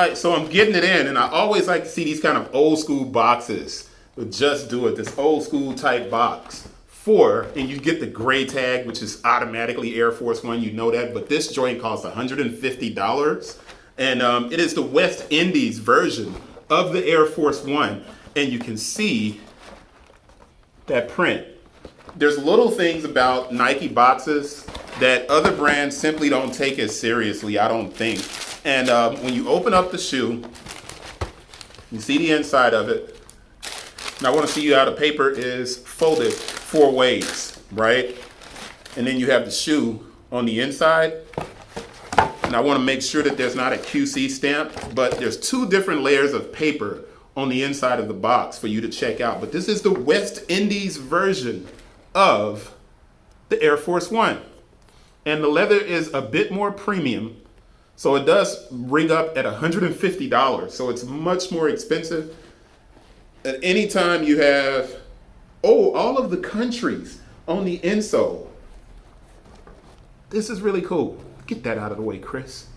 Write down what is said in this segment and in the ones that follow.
All right, so I'm getting it in, and I always like to see these kind of old school boxes with Just Do It, this old school type box. And you get the gray tag, which is automatically Air Force One, you know that, but this joint costs $150. And it is the West Indies version of the Air Force One. And you can see that print. There's little things about Nike boxes that other brands simply don't take as seriously, I don't think. And when you open up the shoe, you see the inside of it. And I want to see how the paper is folded 4 ways, right? And then you have the shoe on the inside. And I want to make sure that there's not a QC stamp, but there's 2 different layers of paper on the inside of the box for you to check out. But this is the West Indies version of the Air Force One. And the leather is a bit more premium. So it does ring up at $150. So it's much more expensive. At any time you have, all of the countries on the insole. This is really cool. Get that out of the way, Chris.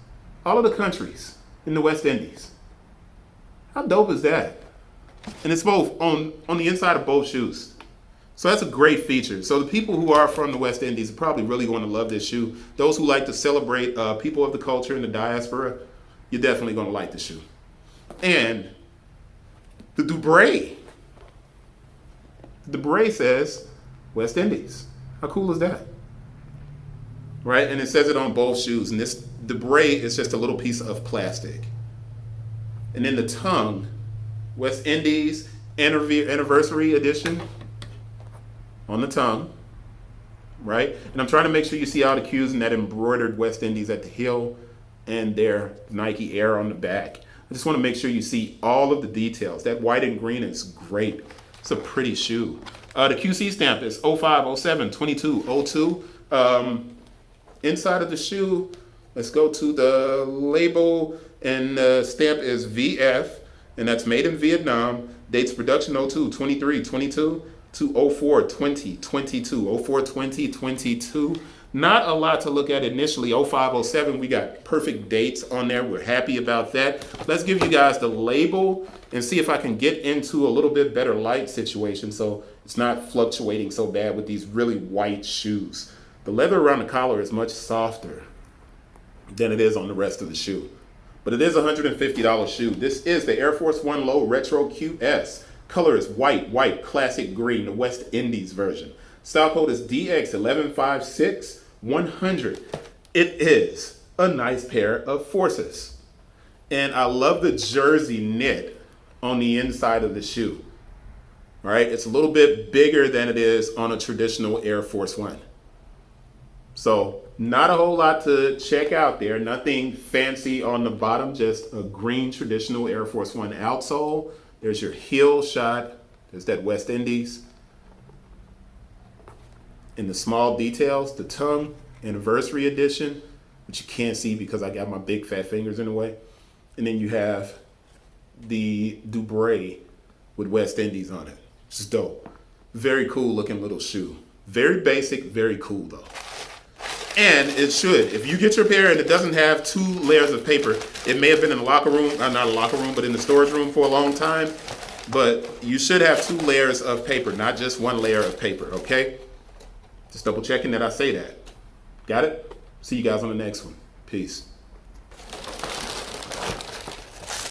All of the countries in the West Indies. How dope is that? And it's both on the inside of both shoes. So that's a great feature. So the people who are from the West Indies are probably really going to love this shoe. Those who like to celebrate people of the culture in the diaspora, you're definitely going to like the shoe. And the dubrae. The dubrae says West Indies. How cool is that? Right? And it says it on both shoes. And this dubrae is just a little piece of plastic. And then the tongue, West Indies Anniversary Edition on the tongue, right? And I'm trying to make sure you see all the cues in that embroidered West Indies at the heel and their Nike Air on the back. I just want to make sure you see all of the details. That white and green is great. It's a pretty shoe. The QC stamp is 05, 07, 22, 02. Inside of the shoe, let's go to the label, and the stamp is VF, and that's made in Vietnam. Dates production 02, 23, 22 to 04, 20, 22, 04, 20, 22. Not a lot to look at initially. 05, 07, we got perfect dates on there. We're happy about that. Let's give you guys the label and see if I can get into a little bit better light situation so it's not fluctuating so bad with these really white shoes. The leather around the collar is much softer than it is on the rest of the shoe. But it is a $150 shoe. This is the Air Force One Low Retro QS. Color is white, classic green, the West Indies version. Style code is DX1156-100. It is a nice pair of forces. And I love the jersey knit on the inside of the shoe. All right, it's a little bit bigger than it is on a traditional Air Force One. So not a whole lot to check out there. Nothing fancy on the bottom, just a green traditional Air Force One outsole. There's your heel shot. There's that West Indies. In the small details, the tongue, anniversary edition, which you can't see because I got my big fat fingers in the way. And then you have the dubrae with West Indies on it. Which is dope. Very cool looking little shoe. Very basic, very cool though. And it should. If you get your pair and it doesn't have 2 layers of paper, it may have been in the locker room, not a locker room, but in the storage room for a long time. But you should have 2 layers of paper, not just 1 layer of paper, okay? Just double checking that I say that. Got it? See you guys on the next one. Peace.